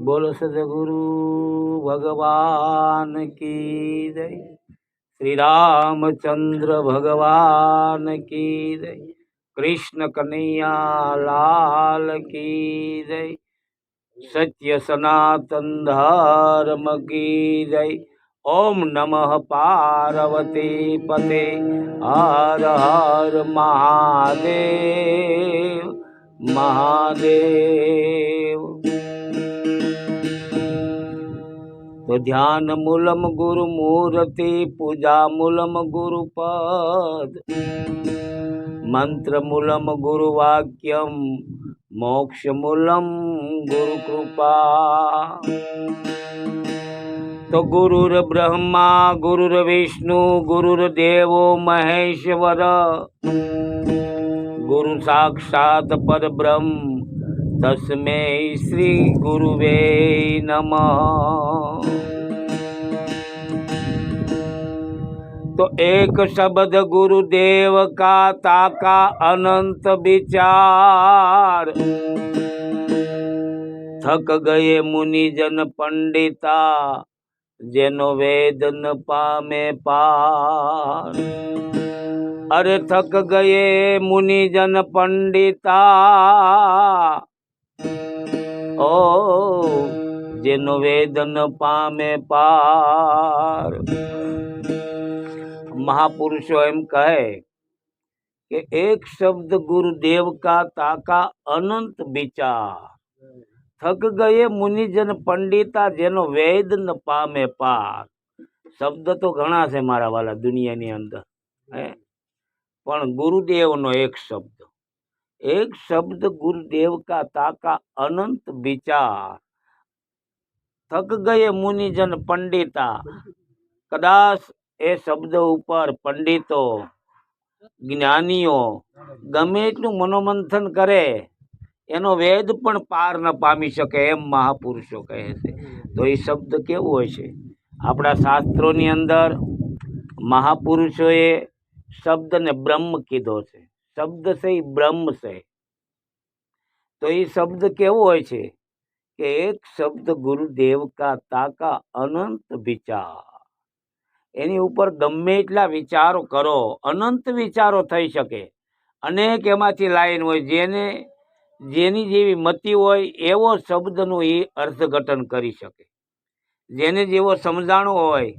बोलो सदगुरु भगवान की जय। श्री रामचंद्र भगवान की जय। कृष्ण कन्हैया लाल की जय। सत्य सनातन धर्म की जय। ओम नमः पार्वती पते हर हर महादेव महादेव। तो ध्यान मूलम गुरु मूर्ति पूजा मूलम गुरुपद मंत्र मूलम गुरु वाक्यम मोक्ष मूलम गुरु कृपा। तो गुरुर ब्रह्मा गुरुर विष्णु गुरुर्देवो महेश्वर गुरु साक्षात पर ब्रह्म तस्मै श्री गुरुवे नमः। तो एक शब्द गुरुदेव का ताका अनंत विचार। थक गए मुनिजन पंडिता जेनो वेद न पामे पार। अरे थक गए मुनिजन पंडिता ओ जेनो वेद न पामे पार। महापुरुषो एम कहे कि एक शब्द गुरुदेव का ताका अनंत विचार। थक गए मुनिजन पंडिता जेनो वेद न पामे पार। शब्द तो घणा छे मारा वाला दुनियानी अंदर है, पण गुरुदेव नो एक शब्द गुरुदेव का ताका अनंत विचार। थक गए मुनिजन पंडिता। कदाच ए शब्द ऊपर पंडितो ज्ञानीओ गमे एटલું मनोमंथन करे एनो वेद पण पार न पामी शके एम महापुरुषो कहे छे। तो ये शब्द केवो होय छे? आपणा शास्त्रोनी अंदर महापुरुषोए शब्द ने ब्रह्म कीधो छे। शब्द से ब्रह्म से। तो ये शब्द केवो होय छे कि एक शब्द गुरुदेव का ताका अनंत विचार। एनी ऊपर गमे एटला विचारो करो, अनंत विचारो थई शके। अनेक एमांथी लाइन होय जेने जेनी जेवी मति होय एवो शब्दनुं ई अर्थघटन करी शके। जेने जेवो समजाणो होय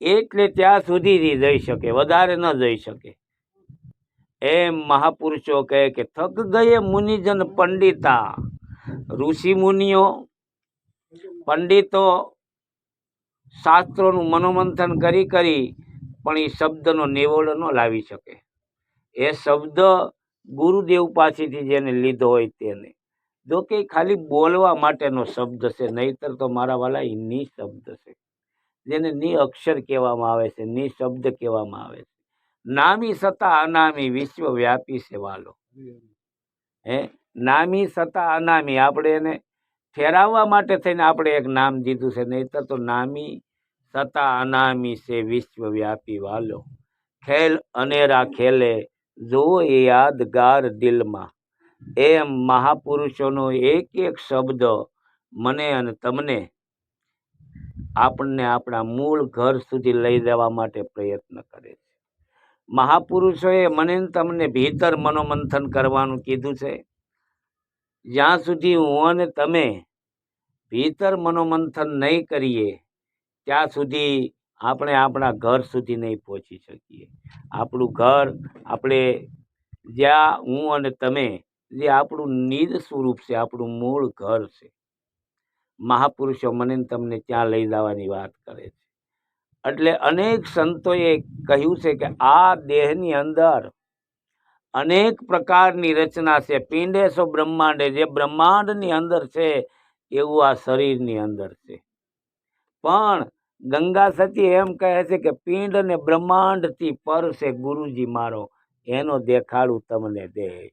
एटले त्यां सुधी ज जई शके, वधारे न जई शके। एम महापुरुषो कहे कि थक गए मुनिजन पंडिता। ऋषि मुनिओ पंडितो शास्त्रों मनोमंथन करी करी पण ई शब्दनो निवोड़ न लावी शके। ए शब्द गुरुदेव पासेथी जेने लीधो होय तेने। जो कि खाली बोलवा माटेनो शब्द छे, नहीतर तो मारा वाला ई नि शब्द छे, जेने नि अक्षर कहेवामां आवे छे, नि शब्द कहेवामां आवे छे। नामी सता अनामी विश्वव्यापी छे वालो। हे नामी सता अनामी आपणे एने ठेराववा माटे थईने आपणे एक नाम दीधुं छे, नहीतर तो नामी सता अनामी से विश्वव्यापी वालो। खेल अनेरा खेले जो ये यादगार दिल में। एम महापुरुषोनो एक एक शब्द मने अने तमने आपने आपणा मूळ घर सुधी लई जवा माटे प्रयत्न करे छे। महापुरुषोए मने ने तमने भीतर मनोमंथन करवानुं कीधुं छे। ज्यां सुधी हूँ अने तमे भीतर मनोमंथन नहीं करिए त्यां सुधी આપણે આપણા ઘર સુધી નહીં પહોંચી શકીએ। આપણું ઘર આપણે જ્યાં હું અને તમે જે આપણું નિજ સ્વરૂપ છે, આપણું મૂળ ઘર છે, મહાપુરુષો મને ને તમને ત્યાં લઈ જવાની વાત કરે છે। એટલે અનેક સંતોએ કહ્યું છે કે આ દેહની અંદર અનેક પ્રકારની રચના છે। પિંડે સો બ્રહ્માંડે, જે બ્રહ્માંડની અંદર છે એવું આ શરીરની અંદર છે। પણ गंगा सती एम कहे छे कि पिंड ने ब्रह्मांड थी पर से गुरुजी मारो एनो देखाड़ू तमने दे।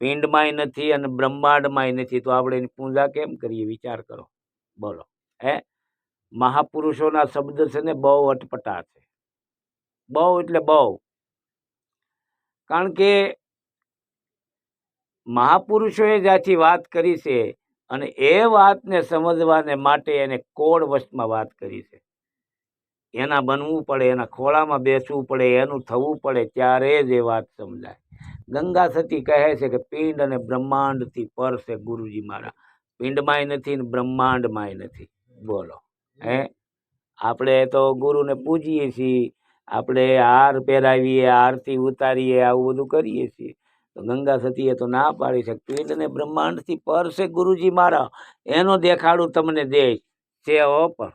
पिंड माय नथी अने ब्रह्मांड माय नथी तो आपणे एनी पूजा केम करीए? विचार करो, बोलो। हे महापुरुषोना शब्द छे ने बहु अटपटा छे, बहु एटले बहु। કારણ કે મહાપુરુષોએ જ્યાંથી વાત કરી છે અને એ વાતને સમજવાને માટે એને કોડ વશમાં વાત કરી છે. એના બનવું પડે, એના ખોળામાં બેસવું પડે, એનું થવું પડે, ત્યારે જ એ વાત સમજાય. ગંગા સતી કહે છે કે પિંડ અને બ્રહ્માંડથી પર છે ગુરુજી મારા. પિંડમાંય નથી ને બ્રહ્માંડમાંય નથી. બોલો હે, આપણે તો ગુરુને પૂજીએ છીએ, આપણે હાર પહેરાવીએ, આરતી ઉતારીએ, આવું બધું કરીએ છીએ. તો ગંગા સતીએ તો ના પાડી છે. પિંડ ને બ્રહ્માંડથી પર છે ગુરુજી મારા, એનો દેખાડું તમને દેશ છે. પણ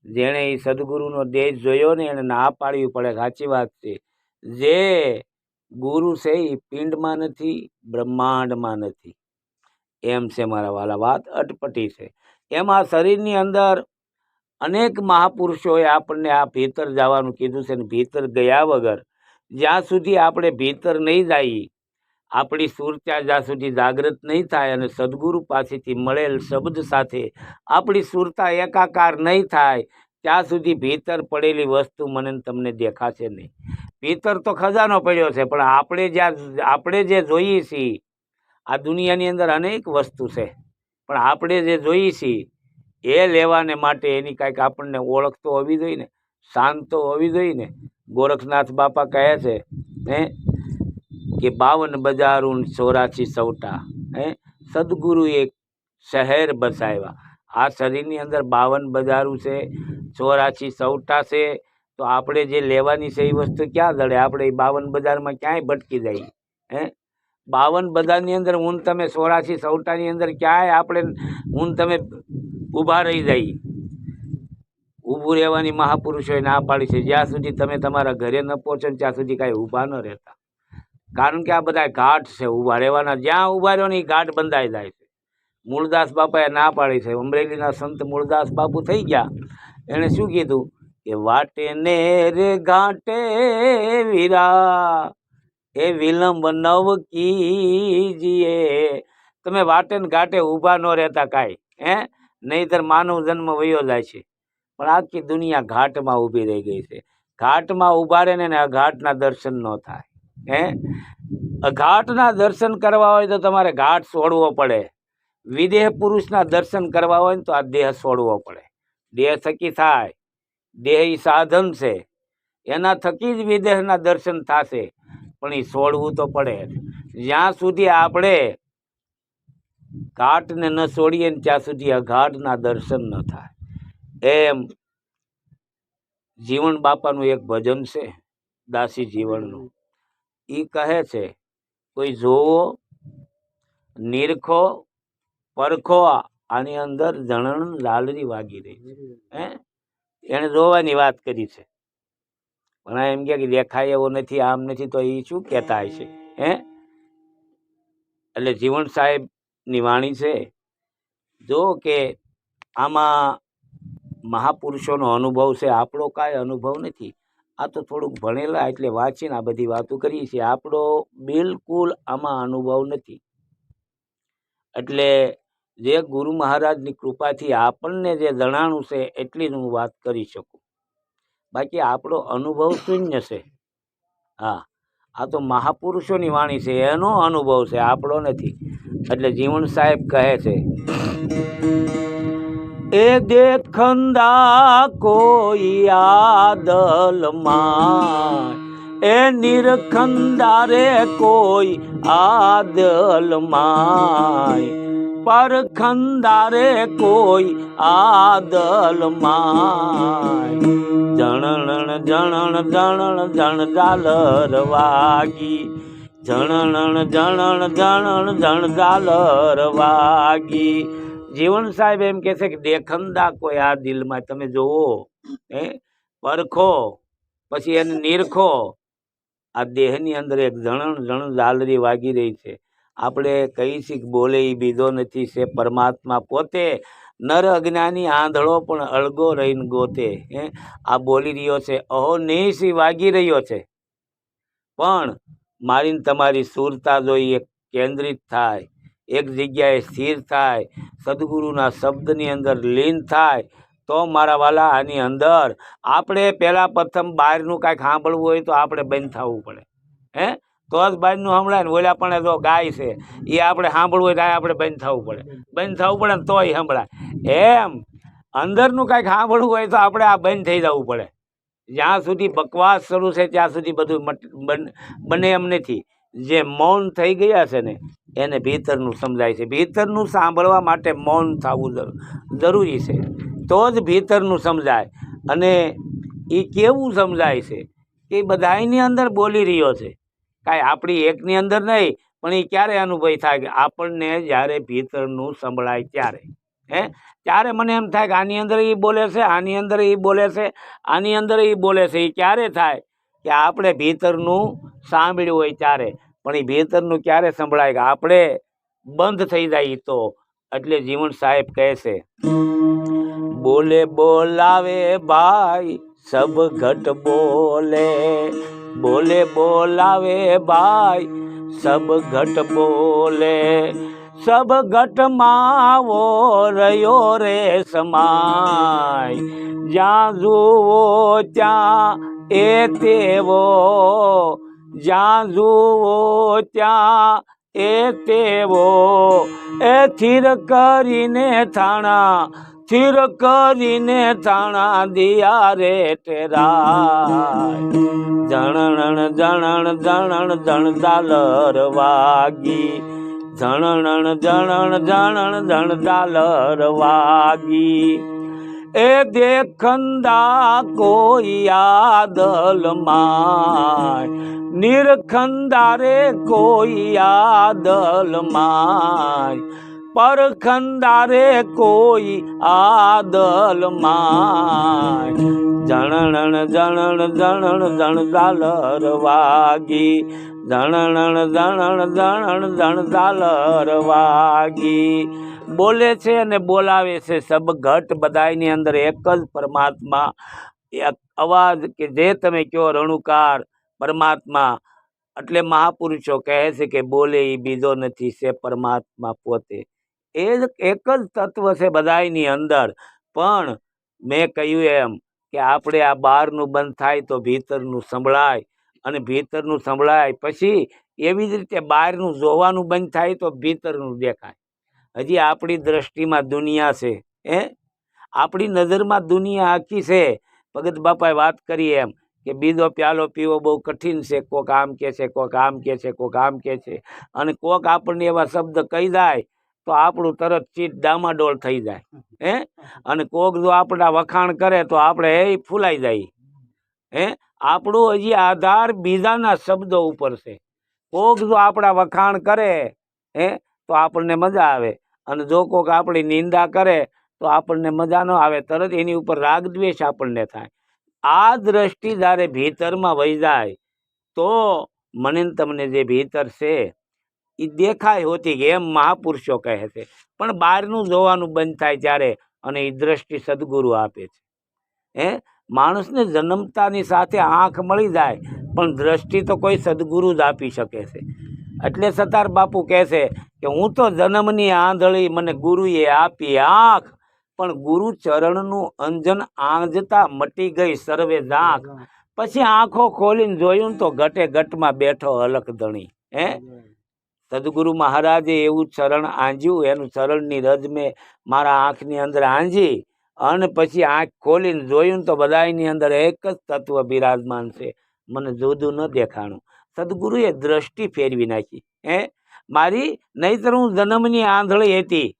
જેણે એ સદગુરુનો દેશ જોયો ને એને ના પાડવી પડે. સાચી વાત છે. જે ગુરુ છે એ પિંડમાં નથી, બ્રહ્માંડમાં નથી. એમ છે મારા વાલા, વાત અટપટી છે. એમાં શરીરની અંદર અનેક મહાપુરુષોએ આપણને આ ભીતર જવાનું કીધું છે. ને ભીતર ગયા વગર જ્યાં સુધી આપણે ભીતર નહીં જઈએ, આપણી સુરતા જ્યાં સુધી જાગૃત નહીં થાય અને સદગુરુ પાસેથી મળેલ શબ્દ સાથે આપણી સુરતા એકાકાર નહીં થાય, ત્યાં સુધી ભીતર પડેલી વસ્તુ મને તમને દેખાશે નહીં. ભીતર તો ખજાનો પડ્યો છે, પણ આપણે જે જોઈએ છીએ આ દુનિયાની અંદર અનેક વસ્તુ છે, પણ આપણે જે જોઈએ છીએ એ લેવાને માટે એની કાંઈક આપણને ઓળખ તો હોવી જોઈએ ને, શાન તો હોવી જોઈએ ને. ગોરખનાથ બાપા કહે છે કે 52 બજારું 84 સવટા, સદગુરુ એક શહેર બસાવ્યા. આ શરીરની અંદર 52 બજારું છે, 84 સવટા છે. તો આપણે જે લેવાની છે એ વસ્તુ ક્યાં જડે? આપણે એ 52 બજારમાં ક્યાંય ભટકી જઈએ. 52 બજારની અંદર હું તમે 84 સવટાની અંદર ક્યાંય આપણે હું તમે ઊભા રહી જઈએ. ઊભું રહેવાની મહાપુરુષોએ ના પાડી છે. જ્યાં સુધી તમે તમારા ઘરે ન પહોંચો ને ત્યાં સુધી કાંઈ ઊભા ન રહેતા. કારણ કે આ બધા ઘાટ છે ઊભા રહેવાના. જ્યાં ઊભા રહ્યો ને એ ઘાટ બંધાઈ જાય છે. મૂળદાસ બાપાએ ના પાડી છે. અમરેલીના સંત મૂળદાસ બાપુ થઈ ગયા. એણે શું કીધું કે વાટે ને રે ઘાટે વીરા એ વિલંબ નવ કીજીએ. તમે વાટે ને ઘાટે ઊભા ન રહેતા કાંઈ, નહીંતર માનવ જન્મ વયો જાય છે. પણ આખી દુનિયા ઘાટમાં ઊભી રહી ગઈ છે. ઘાટમાં ઊભા રહે ને અઘાટના દર્શન ન થાય. અઘાટના દર્શન કરવા હોય તો તમારે ઘાટ છોડવો પડે. વિદેહ પુરુષના દર્શન કરવા હોય ને તો આ દેહ છોડવો પડે. દેહ થકી થાય. દેહ એ સાધન છે, એના થકી જ વિદેહના દર્શન થશે, પણ એ છોડવું તો પડે. જ્યાં સુધી આપણે ઘાટને ન છોડીએ ને ત્યાં સુધી અઘાટના દર્શન ન થાય. એમ જીવણ બાપાનું એક ભજન છે, દાસી જીવણનું. એ કહે છે કોઈ જોવો, નિરખો, પરખો, આની અંદર જણણ લાલરી વાગી રહી છે. એને જોવાની વાત કરી છે, પણ એમ કે દેખાય એવો નથી, આમ નથી, તો એ શું કહેતા હશે? એટલે જીવણ સાહેબ ની વાણી છે. જો કે આમાં મહાપુરુષોનો અનુભવ છે, આપણો કાંઈ અનુભવ નથી. આ તો થોડુંક ભણેલા એટલે વાંચીને આ બધી વાતો કરીએ છીએ. આપણો બિલકુલ આમાં અનુભવ નથી. એટલે જે ગુરુ મહારાજની કૃપાથી આપણને જે જણાણું છે એટલી જ હું વાત કરી શકું. બાકી આપણો અનુભવ શૂન્ય છે. હા, આ તો મહાપુરુષોની વાણી છે, એનો અનુભવ છે, આપણો નથી. એટલે જીવણ સાહેબ કહે છે એ દેખંદા કોઈ આદલમાં, એ નિરખંદા રે કોઈ આદલમાં, પરખંદા રે કોઈ આદલમાં. જણણ જણણ જણણ જણ ઝાલર વાગી, જણણ જણણ જણણ જણ ઝાલર વાગી. જીવણ સાહેબ એમ કે છે કે દેખંદા કોઈ આ દિલમાં તમે જોવો, પરખો, પછી એને નિરખો. આ દેહની અંદર એક જણણ જણ ઝાલરી વાગી રહી છે. આપણે કઈ શીખ બોલે એ બીજો નથી, છે પરમાત્મા પોતે. નર અજ્ઞાની આંધળો પણ અળગો રહીને ગોતે. આ બોલી રહ્યો છે, અહો નિશી વાગી રહ્યો છે. પણ મારી તમારી સુરતા જોઈ એક કેન્દ્રિત થાય, એક જગ્યાએ સ્થિર થાય, સદગુરુના શબ્દની અંદર લીન થાય, તો મારા વાલા આની અંદર આપણે પહેલાં પ્રથમ બહારનું કાંઈક સાંભળવું હોય તો આપણે બંધ થવું પડે. હે તો જ બહારનું સંભળાય ને. ઓલા પણ જો ગાય છે એ આપણે સાંભળવું હોય તો આપણે બંધ થવું પડે, બંધ થવું પડે ને તોય સંભળાય. એમ અંદરનું કાંઈક સાંભળવું હોય તો આપણે આ બંધ થઈ જવું પડે. જ્યાં સુધી બકવાસ શરૂ છે ત્યાં સુધી બધું બને એમ નથી. જે મૌન થઈ ગયા છે ને એને ભીતરનું સમજાય છે. ભીતરનું સાંભળવા માટે મૌન થવું જરૂરી છે, તો જ ભીતરનું સમજાય. અને એ કેવું સમજાય છે કે બધાની અંદર બોલી રહ્યો છે, કાંઈ આપણી એકની અંદર નહીં. પણ એ ક્યારે અનુભવ થાય કે આપણને જ્યારે ભીતરનું સંભળાય ત્યારે. ત્યારે મને એમ થાય કે આની અંદર એ બોલે છે, આની અંદર એ બોલે છે, આની અંદર એ બોલે છે. એ ક્યારે થાય કે આપણે ભીતરનું સાંભળ્યું હોય ત્યારે. પણ એ ભીતરનું ક્યારે સંભળાય કે આપણે બંધ થઈ જાય તો. એટલે જીવન સાહેબ કહે છે, બોલે બોલાવે ભાઈ સબ ઘટ બોલે, બોલે બોલાવે ભાઈ સબ ઘટ બોલે, સબ ઘટમાં વો રહ્યો રે સમાય, જ્યાં જુઓ ત્યાં એ તેવો, જ્યાં જુઓ ત્યાં એ તેવો, એ થીર કરીને થાણા, થીર કરીને થાણા દિયા રે ટેરાય, જણણ જણણ જણણ જણદાલર વાગી, જણણ જણણ જણણ જણદાલર વાગી, એ દેખંદા કોઈ આદલ માય, નિરખંદા રે કોઈ આદલ માય, પરખંદા રે કોઈ આદલ માય, જણણ જણણ જણણ જણદાલર વાગી, જણણ જણણ જણણ જણદાલર વાગી. બોલે છે અને બોલાવે છે સબ ઘટ, બધાની અંદર એક જ પરમાત્મા, એક અવાજ કે જે તમે કહો રણુકાર પરમાત્મા. એટલે મહાપુરુષો કહે છે કે બોલે એ બીજો નથી, છે પરમાત્મા પોતે. એ જ એક જ તત્વ છે બધાની અંદર. પણ મેં કહ્યું એમ કે આપણે આ બહારનું બંધ થાય તો ભીતરનું સંભળાય, અને ભીતરનું સંભળાય પછી એવી જ રીતે બહારનું જોવાનું બંધ થાય તો ભીતરનું દેખાય. હજી આપણી દ્રષ્ટિમાં દુનિયા છે, આપણી નજરમાં દુનિયા આખી છે. ભગત બાપાએ વાત કરી એમ કે બીજો પ્યાલો પીવો બહુ કઠિન છે. કોક આમ કે છે, કોક આમ કે છે, કોક આમ કે છે. અને કોક આપણને એવા શબ્દ કહી જાય તો આપણું તરત ચીટ ડામાડોળ થઈ જાય. અને કોક જો આપણા વખાણ કરે તો આપણે એ ફૂલાઈ જાય. આપણો હજી આધાર બીજાના શબ્દો ઉપર છે. કોક જો આપણા વખાણ કરે તો આપણને મજા આવે, અને જો કોક આપણી નિંદા કરે તો આપણને મજા ન આવે. તરત એની ઉપર રાગ દ્વેષ આપણને થાય. આ દ્રષ્ટિ જ્યારે ભીતરમાં વહી જાય તો મને તમને જે ભીતર છે એ દેખાય હોતી કે એમ મહાપુરુષો કહે છે. પણ બહારનું જોવાનું બંધ થાય ત્યારે, અને એ દ્રષ્ટિ સદગુરુ આપે છે. માણસને જન્મતાની સાથે આંખ મળી જાય, પણ દ્રષ્ટિ તો કોઈ સદગુરુ જ આપી શકે છે. એટલે સતાર બાપુ કહે છે કે હું તો જન્મની આંધળી, મને ગુરુએ આપી આંખ, પણ ગુરુ ચરણનું અંજન આંજતા મટી ગઈ સર્વે ઝાંખ. પછી આંખો ખોલીને જોયું તો ઘટે ઘટમાં બેઠો અલખ ધણી. સદગુરુ મહારાજે એવું ચરણ આંજ્યું, એનું ચરણની રજ મેં મારા આંખની અંદર આંજી, અને પછી આંખ ખોલીને જોયું તો બધાની અંદર એક જ તત્વ બિરાજમાન છે. મને જુદું ન દેખાણું. સદગુરુએ દ્રષ્ટિ ફેરવી નાખી. મારી નહીતર હું જન્મની આંધળી હતી.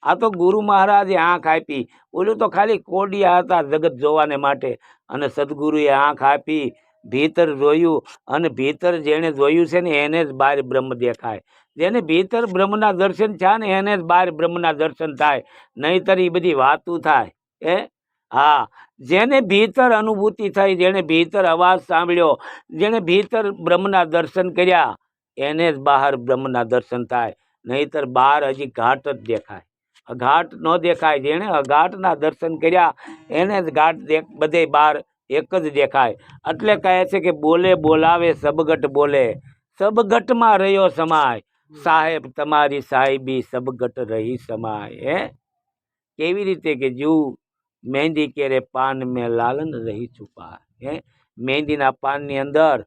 આ તો ગુરુ મહારાજે આંખ આપી. ઓલું તો ખાલી કોડિયા હતા જગત જોવાને માટે, અને સદગુરુએ આંખ આપી, ભીતર જોયું. અને ભીતર જેને જોયું છે ને એને જ બહાર બ્રહ્મ દેખાય. જેને ભીતર બ્રહ્મના દર્શન થયા ને એને જ બહાર બ્રહ્મના દર્શન થાય, નહીતર એ બધી વાતું થાય. હા, જેને ભીતર અનુભૂતિ થઈ, જેને ભીતર અવાજ સાંભળ્યો, જેને ભીતર બ્રહ્મના દર્શન કર્યા, એને જ બહાર બ્રહ્મના દર્શન થાય. નહીતર બહાર હજી ઘાટ જ દેખાય, અઘાટ ન દેખાય. જેને અઘાટના દર્શન કર્યા એને જ ઘાટ બધે બહાર એક જ દેખાય. એટલે કહે છે કે બોલે બોલાવે સબગટ બોલે, સબગટમાં રહ્યો સમાય, સાહેબ તમારી સાહેબી સબગટ રહી સમાય. કેવી રીતે કે જુ મહેંદી કેરે પાન મેં લાલન રહી છુપા. મહેંદીના પાનની અંદર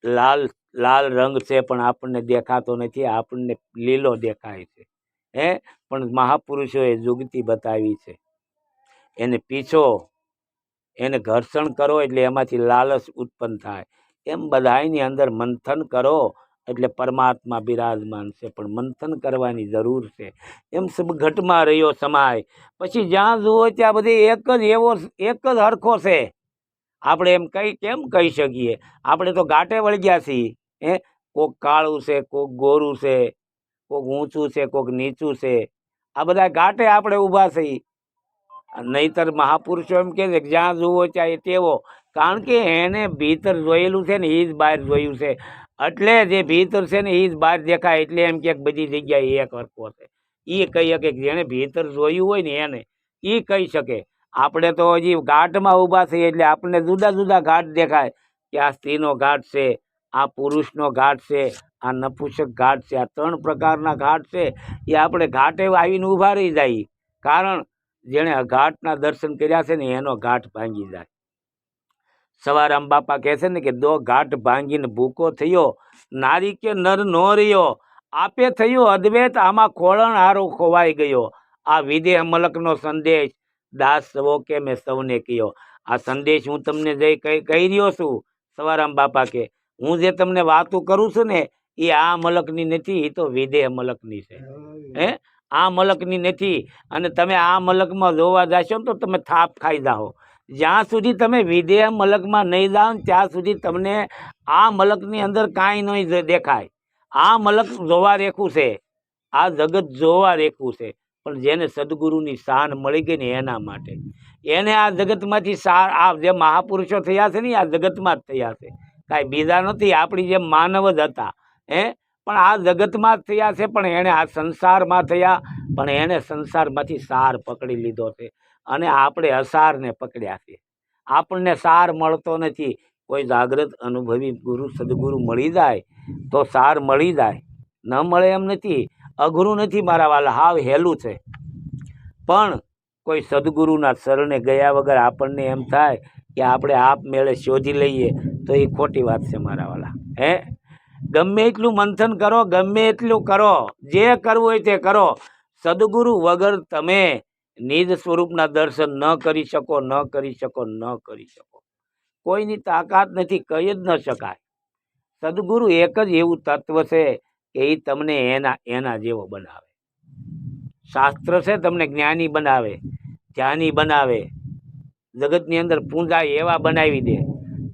લાલ લાલ રંગ છે પણ આપણને દેખાતો નથી, આપણને લીલો દેખાય છે. પણ મહાપુરુષોએ જુગતી બતાવી છે, એને પીછો, એને ઘર્ષણ કરો એટલે એમાંથી લાલચ ઉત્પન્ન થાય. એમ બધાની અંદર મંથન કરો એટલે પરમાત્મા બિરાજમાન છે, પણ મંથન કરવાની જરૂર છે. એમ સબ ઘટમાં રહ્યો સમાય, પછી જ્યાં જુઓ ત્યાં બધી એક જ હરખો છે. આપણે એમ કેમ કહી શકીએ? આપણે તો ઘાટે વળગ્યા છીએ. કોક કાળું છે, કોક ગોરું છે, કોક ઊંચું છે, કોક નીચું છે. આ બધા ઘાટે આપણે ઊભા છીએ. નહીતર મહાપુરુષો એમ કે છે કે જ્યાં જુઓ ત્યાં તેવો, કારણ કે એને ભીતર જોયેલું છે ને એ જ બહાર જોયું છે. એટલે જે ભીતર છે ને એ જ બહાર દેખાય. એટલે એમ કે બધી જગ્યાએ એક હરખો છે. એ કહી શકે, જેને ભીતર જોયું હોય ને એને એ કહી શકે. આપણે તો હજી ઘાટમાં ઊભા છીએ એટલે આપણને જુદા જુદા ઘાટ દેખાય કે આ સ્ત્રીનો ઘાટ છે, આ પુરુષનો ઘાટ છે, આ નપુંસક ઘાટ છે. આ 3 પ્રકારના ઘાટ છે. એ આપણે ઘાટે આવીને ઊભા રહી જાય. કારણ જેણે ઘાટના દર્શન કર્યા છે ને એનો ઘાટ ભાંગી જાય. સવારામ બાપા કહે છે ને કે 2 ઘાટ ભાંગીને ભૂકો થયો, નારી કે નર નો રહ્યો, આપે થયો અદ્વૈત, આમાં ખોળણ હારો ખોવાઈ ગયો. આ વિદેહ મલકનો સંદેશ દાસ સવો કે મેં સૌને કહ્યો. આ સંદેશ હું તમને જઈ કહી રહ્યો છું. સવારામ બાપા કે હું જે તમને વાતો કરું છું ને એ આ મલકની નથી, એ તો વિદેહ મલકની છે. આ મલકની નથી. અને તમે આ મલકમાં જોવા જશો ને તો તમે થાપ ખાઈ જાઓ. જ્યાં સુધી તમે વિદેહ મલકમાં નહીં જાઓ ને ત્યાં સુધી તમને આ મલકની અંદર કાંઈ નહીં દેખાય. આ મલક જોવા રેખું છે, આ જગત જોવા રેખું છે. પણ જેને સદગુરુની શાન મળી ગઈ ને એના માટે, એને આ જગતમાંથી સાર, આ જે મહાપુરુષો થયા છે ને આ જગતમાં જ થયા છે, કાંઈ બીજા નથી. આપણી જેમ માનવ જ હતા. પણ આ જગતમાં જ થયા છે. પણ એણે આ સંસારમાં થયા, પણ એણે સંસારમાંથી સાર પકડી લીધો છે. અને આપણે અસારને પકડ્યા છે. આપણને સાર મળતો નથી. કોઈ જાગ્રત અનુભવી ગુરુ સદગુરુ મળી જાય તો સાર મળી જાય, ન મળે એમ નથી. અઘરું નથી મારા વાલા, હાવ હેલું છે. પણ કોઈ સદગુરુના શરણે ગયા વગર આપણને એમ થાય કે આપણે આપમેળે શોધી લઈએ તો એ ખોટી વાત છે મારા વાલા. ગમે એટલું મંથન કરો, ગમે એટલું કરો, જે કરવું હોય તે કરો, સદગુરુ વગર તમે નિજ સ્વરૂપના દર્શન ન કરી શકો, ન કરી શકો, ન કરી શકો. કોઈની તાકાત નથી, કહી જ ન શકાય. સદગુરુ એક જ એવું તત્વ છે કે એ તમને એના જેવો બનાવે. શાસ્ત્ર છે તમને જ્ઞાની બનાવે, ધ્યાની બનાવે, જગતની અંદર પૂંજાય એવા બનાવી દે.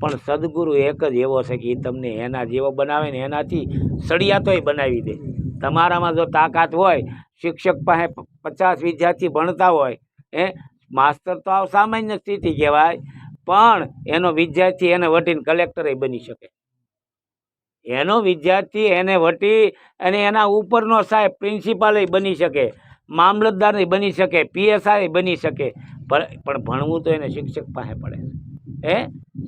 પણ સદગુરુ એક જ એવો છે કે એ તમને એના જેવો બનાવે ને એનાથી સળિયાતોય બનાવી દે. તમારામાં જો તાકાત હોય, શિક્ષક પાસે 50 વિદ્યાર્થી ભણતા હોય, માસ્તર તો આવ સામાન્ય સ્થિતિ કહેવાય, પણ એનો વિદ્યાર્થી એને વટીને કલેક્ટરે બની શકે. એનો વિદ્યાર્થી એને વટી અને એના ઉપરનો સાહેબ પ્રિન્સિપાલે બની શકે, મામલતદાર બની શકે, PSI બની શકે. પણ ભણવું તો એને શિક્ષક પાસે પડે.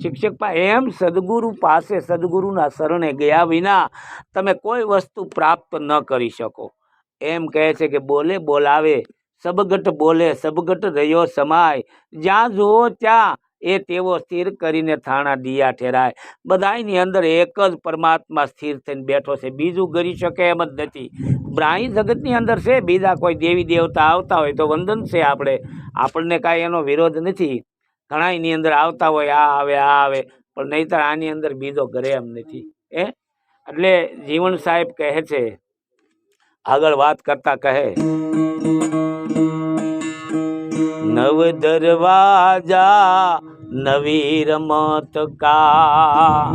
શિક્ષક પાસે. એમ સદગુરુ પાસે, સદગુરુના શરણે ગયા વિના તમે કોઈ વસ્તુ પ્રાપ્ત ન કરી શકો. એમ કહે છે કે બોલે બોલાવે સબગટ બોલે, સબગટ રહ્યો સમાય, જ્યાં જુઓ ત્યાં એ તેવો સ્થિર કરીને થાણા દિયા ઠેરાય. બધાની અંદર એક જ પરમાત્મા સ્થિર થઈને બેઠો છે, બીજું કરી શકે એમ જ નથી. બ્રાહ્મી જગતની અંદર છે, બીજા કોઈ દેવી દેવતા આવતા હોય તો વંદન છે. આપણને કાંઈ એનો વિરોધ નથી. ઘણાની અંદર આવતા હોય, આ આવે આ આવે, પણ નહીંતર આની અંદર બીજો ઘરે એમ નથી. એટલે જીવન સાહેબ કહે છે, આગળ વાત કરતા કહે, નવ દરવાજા નવી રમત કા,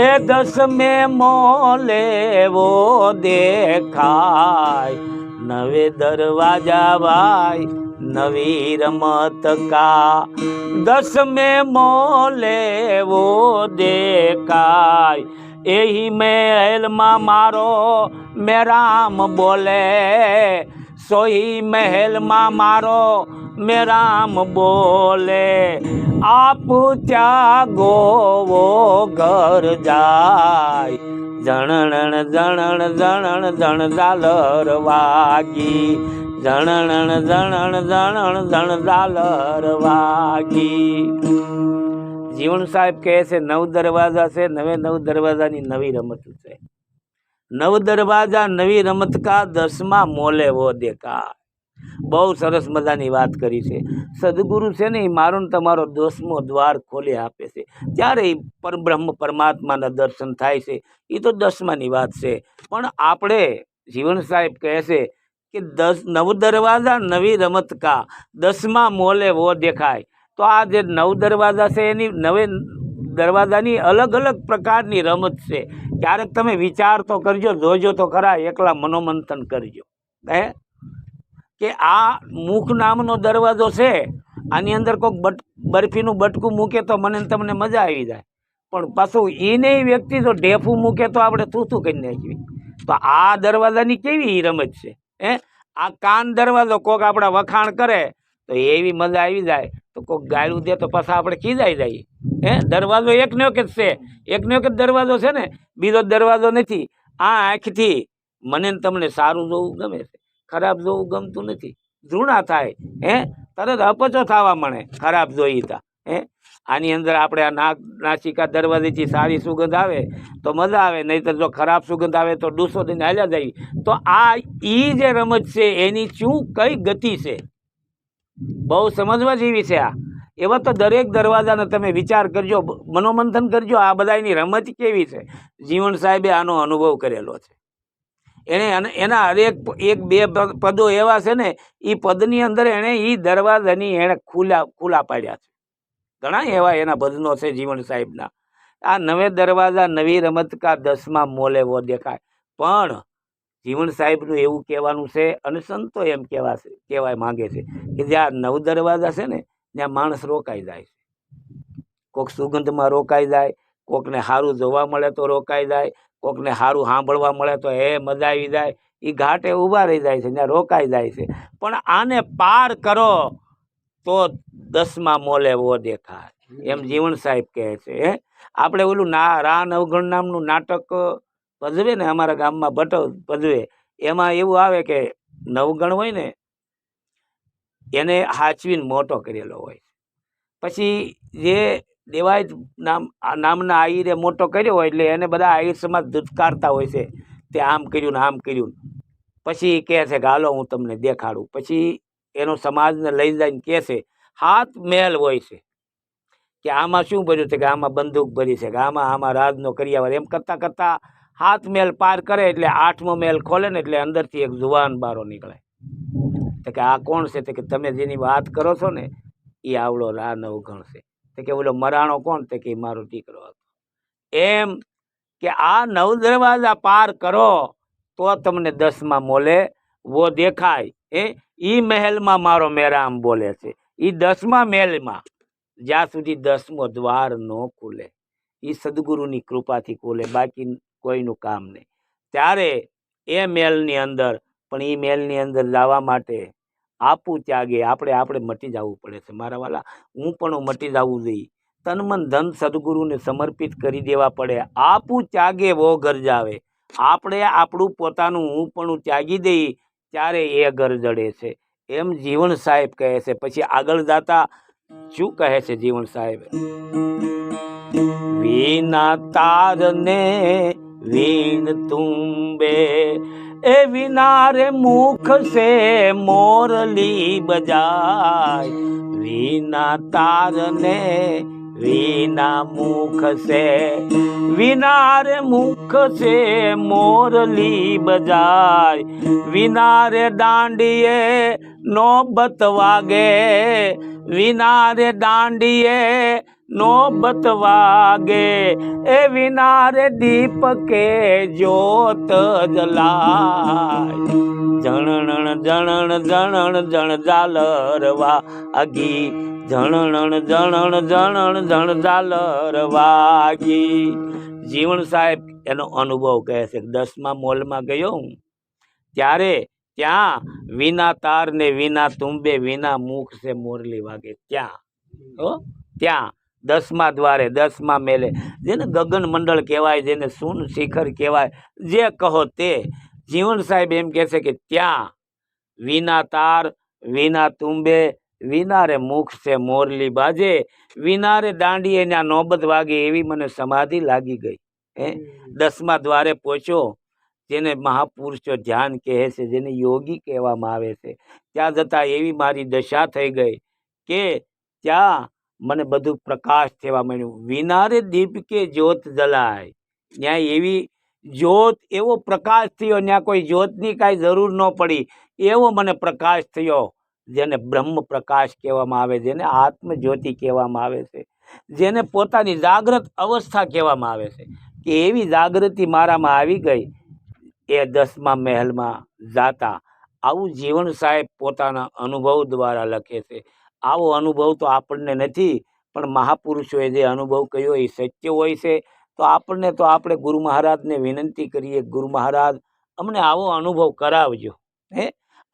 એ 10 મોલે વો દેખાય. નવે દરવાજા ભાઈ નવી રમત કા, 10 મોલે વો દેખાય. એહી મહેલમાં મારો મેં રામ બોલે, સોહી મહેલમાં મારો મેં રામ બોલે. આપ ત્યાગો વો ઘર જાય, જણણ જણણ જણણ જણ ઝાલર વાગી, જણણ જણણ જણણ જણ ઝાલર વાગી. જીવણ સાહેબ કહે છે 9 દરવાજા છે, 9 દરવાજાની નવી રમત છે. 9 દરવાજા નવી રમત કા 10મા મોલે વો દેખા. બહુ સરસ મજાની વાત કરી છે. સદગુરુ છે ને એ મારો ને તમારો 10મો દ્વાર ખોલી આપે છે. ત્યારે એ પરબ્રહ્મ પરમાત્માના દર્શન થાય છે. એ તો 10માની વાત છે. પણ આપણે જીવણ સાહેબ કહે છે કે 9 દરવાજા નવી રમત કા 10મા મોલે વો દેખાય. તો આ જે 9 દરવાજા છે એની 9 દરવાજાની અલગ અલગ પ્રકારની રમત છે. ક્યારેક તમે વિચાર તો કરજો, જોજો તો ખરા, એકલા મનોમંથન કરજો કે આ મુખ નામનો દરવાજો છે, આની અંદર કોઈક બરફીનું બટકું મૂકે તો મને તમને મજા આવી જાય, પણ પાછું એને વ્યક્તિ જો ઢેફું મૂકે તો આપણે થૂથું કરી નાખીએ. તો આ દરવાજાની કેવી રમત છે આ કાન દરવાજો કોઈક આપણા વખાણ કરે તો એવી મજા આવી જાય, તો કોઈક ગાળું દે તો પાછા આપણે ખીજાઈ જઈએ. દરવાજો એકનો એક જ છે, એકનો એક જ દરવાજો છે ને, બીજો દરવાજો નથી. આ આંખથી મને તમને સારું જોવું ગમે છે, ખરાબ જોવું ગમતું નથી. ધૃણા થાય, તરત અપચો થવા મળે ખરાબ જોઈ તા. આની અંદર આપણે આ નાસિકા દરવાજેથી સારી સુગંધ આવે તો મજા આવે, નહીંતર જો ખરાબ સુગંધ આવે તો ડૂસો થઈને હાલ્યા જાય. તો આ ઈ જે રમત છે એની શું કઈ ગતિ છે, બહુ સમજવા જેવી છે. આ એવા તો દરેક દરવાજાનો તમે વિચાર કરજો, મનોમંથન કરજો, આ બધાની રમત કેવી છે. જીવણ સાહેબે આનો અનુભવ કરેલો છે. એણે એના હરેક 1-2 પદો એવા છે ને, એ પદની અંદર એણે એ દરવાજાની એણે ખુલ્લા પાડ્યા છે. ઘણા એવા એના ભજનો છે જીવણ સાહેબના. આ 9 દરવાજા નવી રમત કા 10મા મોલે વો દેખાય. પણ જીવણ સાહેબનું એવું કહેવાનું છે, અને સંતો એમ કહેવાય માંગે છે કે જ્યાં 9 દરવાજા છે ને ત્યાં માણસ રોકાઈ જાય છે. કોઈક સુગંધમાં રોકાઈ જાય, કોકને સારું જોવા મળે તો રોકાઈ જાય, કોકને સારું સાંભળવા મળે તો મજા આવી જાય, એ ઘાટે ઊભા રહી જાય છે, ત્યાં રોકાઈ જાય છે. પણ આને પાર કરો તો 10મા મોલે વો દેખાય, એમ જીવણ સાહેબ કહે છે. આપણે ઓલું રા નવગણ નામનું નાટક ભજવે ને, અમારા ગામમાં ભટ્ટ ભજવે, એમાં એવું આવે કે નવગણ હોય ને એને હાચવીને મોટો કરેલો હોય, પછી જે દેવાય નામના આયરે મોટો કર્યો હોય એટલે એને બધા આયર સમાજ ધુતકારતા હોય છે, તે આમ કર્યું ને આમ કર્યું. પછી કહે છે કે હાલો હું તમને દેખાડું. પછી એનો સમાજને લઈ જઈને કહે છે 7 મહેલ હોય છે, કે આમાં શું ભર્યું છે, કે આમાં બંદૂક ભરી છે, કે આમાં રાજનો કર્યાવાર. એમ કરતાં કરતાં 7 મહેલ પાર કરે એટલે 8મો મહેલ ખોલે ને એટલે અંદરથી એક જુવાન બારો નીકળે. તો કે આ કોણ છે? તો કે તમે જેની વાત કરો છો ને એ આવડો રા નવગણ છે. તો કે ઓલો મરાણો કોણ? તો કે મારો દીકરો હતો. એમ કે આ 9 દરવાજા પાર કરો તો તમને 10મા મોલે વો દેખાય. ઈ મહેલમાં મારો મેરામ બોલે છે. ઈ 10મા મહેલમાં જ્યાં સુધી 10મો દ્વાર ન ખુલે, એ સદગુરુની કૃપાથી ખુલે, બાકી કોઈનું કામ નહીં. ત્યારે એ મહેલની અંદર, પણ એ મહેલની અંદર જવા માટે આપું ત્યાગે આપણે મટી જવું પડે છે મારા વાલા. હું પણ મટી જવું જોઈએ, તન મન ધન સદગુરુને સમર્પિત કરી દેવા પડે. આપું ત્યાગે વો ઘર જાવે. આપણે આપણું પોતાનું હું પણ ત્યાગી દઈ ત્યારે એ ઘર જડે છે, એમ જીવણ સાહેબ કહે છે. પછી આગળ જતા શું કહે છે જીવણ સાહેબ? વિના તારને વીણ તુંબે, એ વિના રે મુખ સે મોરલી બજાય. વિના તારને વિના મુખ સે, વિના રે મુખ સે મોરલી બજાય. વિના રે દાંડીએ નોબત વાગે, વિના રે દાંડીએ નોબત વાગે. એ વિના રે દીપકે જ્યોત જલાય. જણણ જણણ જણણ જણ ઝાલરવા આગી, જણણ જણણ જણણ જણ ઝાલરવા આગી. જીવણ સાહેબ એનો અનુભવ કહે છે. 10મા મોલમાં ગયો હું ત્યારે ત્યાં વિના તાર ને વિના તુંબે, વિના મુખ સે મોરલી વાગે. ત્યાં 10મા દ્વારે 10મા મેલે, જેને ગગન મંડળ કહેવાય, જેને સૂન શિખર કહેવાય, જે કહો તે. જીવણ સાહેબ એમ કહે છે કે ત્યાં વિના તાર વિના તુંબે વિનારે મુખ છે મોરલી બાજે, વિનારે દાંડીએ ના નોબત વાગે, એવી મને સમાધિ લાગી ગઈ. હે 10મા દ્વારે પહોંચ્યો, જેને મહાપુરુષો ધ્યાન કહે છે, જેને યોગી કહેવામાં આવે છે, ત્યાં જતા એવી મારી દશા થઈ ગઈ કે ત્યાં મને બધું પ્રકાશ થવા માંડ્યું. વિનારે દીપકે જ્યોત જલાય, ત્યાં એવી જ્યોત, એવો પ્રકાશ થયો, ત્યાં કોઈ જ્યોતની કાંઈ જરૂર ન પડી, એવો મને પ્રકાશ થયો, જેને બ્રહ્મ પ્રકાશ કહેવામાં આવે, જેને આત્મજ્યોતિ કહેવામાં આવે છે, જેને પોતાની જાગ્રત અવસ્થા કહેવામાં આવે છે, કે એવી જાગૃતિ મારામાં આવી ગઈ. એ 10મા મહેલમાં જાતા આવું જીવન સાહેબ પોતાના અનુભવ દ્વારા લખે છે. આવો અનુભવ તો આપણને નથી, પણ મહાપુરુષોએ જે અનુભવ કર્યો એ સત્ય હોય છે. તો આપણે ગુરુ મહારાજને વિનંતી કરીએ, ગુરુ મહારાજ અમને આવો અનુભવ કરાવજો. હે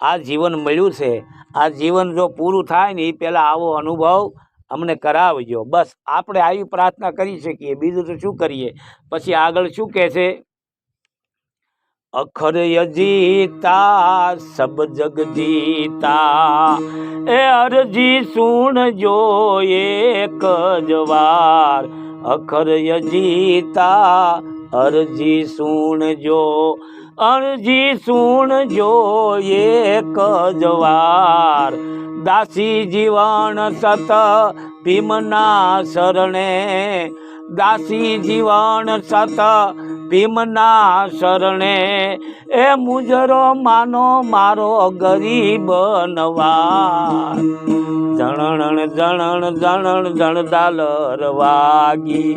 આ જીવન મળ્યું છે, આ જીવન જો પૂરું થાય ને એ પહેલાં આવો અનુભવ અમને કરાવજો. બસ આપણે આવી પ્રાર્થના કરી શકીએ, બીજું તો શું કરીએ. પછી આગળ શું કહે છે? અખર અજીતા સબ જગ જીતા, એ અરજી સુણજો એક જ વાર. અખર અજીતા અરજી સુણજો, અરજી સુણજો એક જ વાર. દાસી જીવન સત ભીમના શરણે, દાસી જીવન સત ભીમના શરણે, એ મુજરો માનો મારો ગરીબ નવાર. જણણ જણણ જણણ જણદાલર વાગી,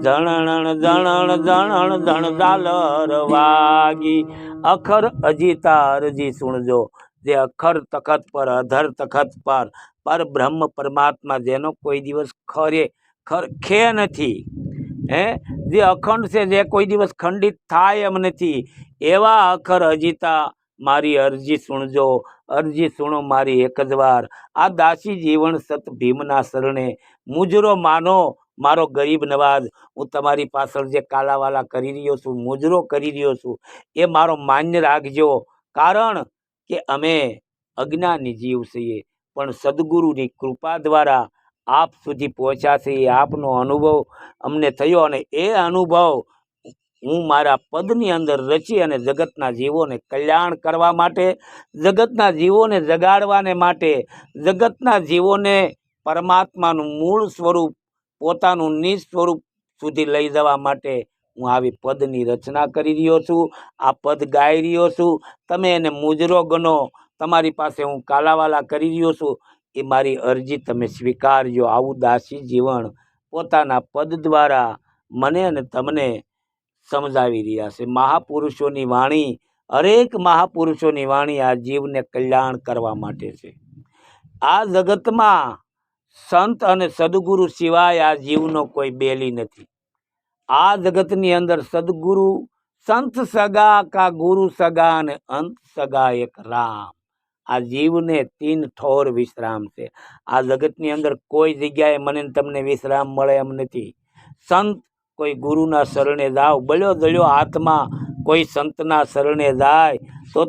જણણ જણણ જણણ જણદાલર વાગી. અખર અજીતા અરજી સુણજો, જે અખર તખત પર, અધર તખત પર બ્રહ્મ પરમાત્મા, જેનો કોઈ દિવસ ખે નથી, હે જે અખંડ છે, જે કોઈ દિવસ ખંડિત થાય એમ નથી, એવા અખર અજીતા મારી અરજી સુણજો, અરજી સુણો મારી એક જ વાર. આ દાસી જીવન સત ભીમના શરણે, મુજરો માનો મારો ગરીબ નવાજ. હું તમારી પાછળ જે કાલાવાલા કરી રહ્યો છું, મુજરો કરી રહ્યો છું, એ મારો માન્ય રાખજો. કારણ કે અમે અજ્ઞાની જીવ છીએ, પણ સદગુરુની કૃપા દ્વારા આપ સુધી પહોંચ્યા છે. આપનો અનુભવ અમને થયો, અને એ અનુભવ હું મારા પદની અંદર રચી અને જગતના જીવોને કલ્યાણ કરવા માટે, જગતના જીવોને જગાડવાને માટે, જગતના જીવોને પરમાત્માનું મૂળ સ્વરૂપ, પોતાનું નિજ સ્વરૂપ સુધી લઈ જવા માટે હું આવી પદની રચના કરી રહ્યો છું. આ પદ ગાઈ રહ્યો છું. તમે એને મુજરો ગણો, તમારી પાસે હું કાલાવાલા કરી રહ્યો છું, એ મારી અરજી તમે સ્વીકારજો. આવું દાસી જીવન પોતાના પદ દ્વારા મને અને તમને સમજાવી રહ્યા છે. મહાપુરુષોની વાણી, હરેક મહાપુરુષોની વાણી આ જીવને કલ્યાણ કરવા માટે છે. આ જગતમાં સંત અને સદગુરુ સિવાય આ જીવનો કોઈ બેલી નથી. આ જગતની અંદર સદગુરુ, સંત સગા કા ગુરુ સગા અને અંત સગા એક રામ. આ જીવને 3 ઠોર વિશ્રામ છે. આ જગતની અંદર કોઈ જગ્યાએ મને તમને વિશ્રામ મળે એમ નથી. સંત કોઈ ગુરુના શરણે જાઓ, બળ્યો દળ્યો આત્મા કોઈ સંતના શરણે જાય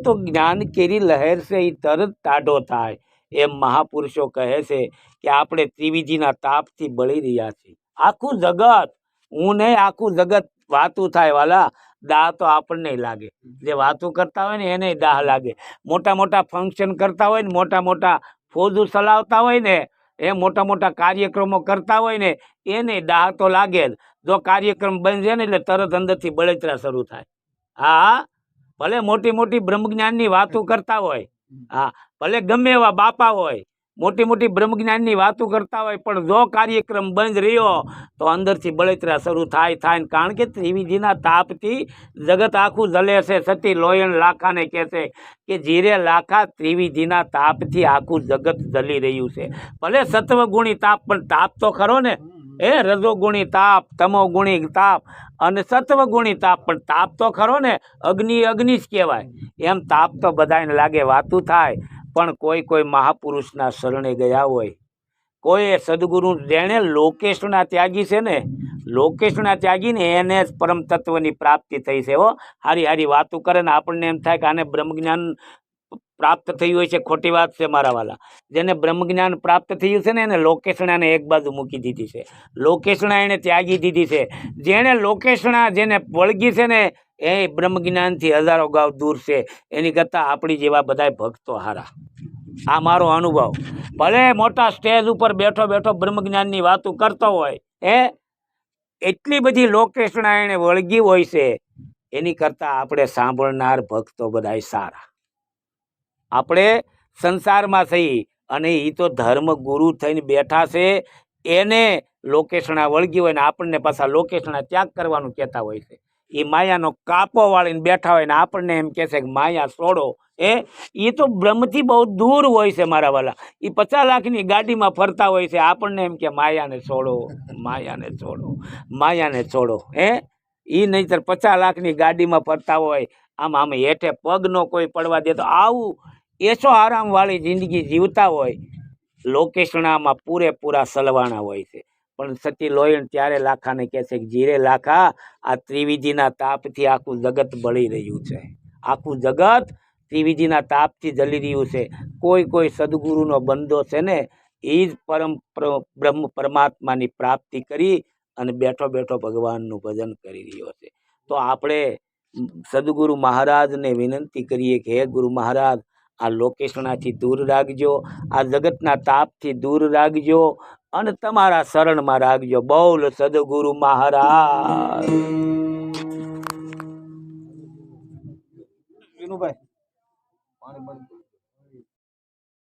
તો જ્ઞાન કેરી લહેર છે એ તરત ટાઢો થાય. એમ મહાપુરુષો કહે છે કે આપણે ત્રિવિધિના તાપથી બળી રહ્યા છીએ. આખું જગત, હું નહીં, આખું જગત વાતું થાય વાલા. દાહ તો આપણને લાગે, જે વાતું કરતા હોય ને એને દાહ લાગે. મોટા મોટા ફંક્શન કરતા હોય ને, મોટા મોટા ફોજુ ચલાવતા હોય ને, એ મોટા મોટા કાર્યક્રમો કરતા હોય ને, એને દાહ તો લાગે જ. જો કાર્યક્રમ બની જાય ને એટલે તરત અંદરથી બળતરા શરૂ થાય. હા, ભલે મોટી મોટી બ્રહ્મજ્ઞાનની વાતો કરતા હોય, હા, ભલે ગમે એવા બાપા હોય, મોટી મોટી બ્રહ્મજ્ઞાનની વાતો કરતા હોય, પણ જો કાર્યક્રમ બંધ રહ્યો તો અંદરથી બળતરા શરૂ થાય. કારણ કે ત્રિવિધિના તાપથી જગત આખું જલે છે. સતી લોયણ લાખાને કહે છે કે જીરે લાખા ત્રિવિધિના તાપથી આખું જગત જલી રહ્યું છે. ભલે સત્વગુણી તાપ, પણ તાપ તો ખરો ને. એ રજોગુણી તાપ, તમોગુણી તાપ અને સત્વગુણી તાપ, પણ તાપ તો ખરો ને. અગ્નિ જ કહેવાય. એમ તાપ તો બધાને લાગે, વાતું થાય. પણ કોઈ મહાપુરુષના શરણે ગયા હોય, કોઈ સદગુરુ, જેણે લોકેશના ત્યાગી છે ને, લોકેશના ત્યાગી ને એને જ પરમ તત્વની પ્રાપ્તિ થઈ છે. હારી વાતું કરે ને આપણને એમ થાય કે આને બ્રહ્મજ્ઞાન પ્રાપ્ત થયું હોય છે, ખોટી વાત છે મારા વાલા. જેને બ્રહ્મ જ્ઞાન પ્રાપ્ત થયું છે ને એને લોકેશણાને એક બાજુ મૂકી દીધી છે, લોકેશણા એને ત્યાગી દીધી છે. જેને લોકેશણા જેને વળગી છે ને એ બ્રહ્મ જ્ઞાનથી હજારો ગાવ દૂર છે. એની કરતાં આપણી જેવા બધા ભક્તો હારા. આ મારો અનુભવ. ભલે મોટા સ્ટેજ ઉપર બેઠો બેઠો બ્રહ્મ જ્ઞાનની વાતો કરતો હોય, એટલી બધી લોકેશણા એને વળગી હોય છે, એની કરતાં આપણે સાંભળનાર ભક્તો બધાય સારા. આપણે સંસારમાં થઈ અને એ તો ધર્મ ગુરુ થઈને બેઠા છે, એને લોકેશણા વળગી હોય ને આપણને પાછા લોકેશણા ત્યાગ કરવાનું કહેતા હોય છે. એ માયાનો કાપો વાળીને બેઠા હોય ને આપણને એમ કહે છે કે માયા છોડો. એ તો બ્રહ્મથી બહુ દૂર હોય છે મારા વાલા. એ 50 લાખની ગાડીમાં ફરતા હોય છે, આપણને એમ કે માયાને છોડો, માયાને છોડો, માયાને છોડો. એ નહીંતર 50 લાખની ગાડીમાં ફરતા હોય, આમ હેઠે પગ નો કોઈ પડવા દે. તો આવું એસો આરામ વાળી જિંદગી જીવતા હોય, લોકેશણામાં પૂરેપૂરા સલવાણા હોય છે. પણ સતી લોહીણ ત્યારે લાખાને કહે છે કે જીરે લાખા, આ ત્રિવિધિના તાપથી આખું જગત બળી રહ્યું છે, આખું જગત ત્રિવિધિના તાપથી જલી રહ્યું છે. કોઈ સદગુરુનો બંદો છે ને એ જ બ્રહ્મ પરમાત્માની પ્રાપ્તિ કરી અને બેઠો બેઠો ભગવાનનું ભજન કરી રહ્યો છે. તો આપણે સદગુરુ મહારાજને વિનંતી કરીએ કે હે ગુરુ મહારાજ, આ લોકેશણાથી દૂર રાખજો, આ જગતના તાપથી દૂર રાખજો અને તમારા શરણમાં રાખજો. બોલ સદગુરુ મહારાજ. વિનુભાઈ પાણી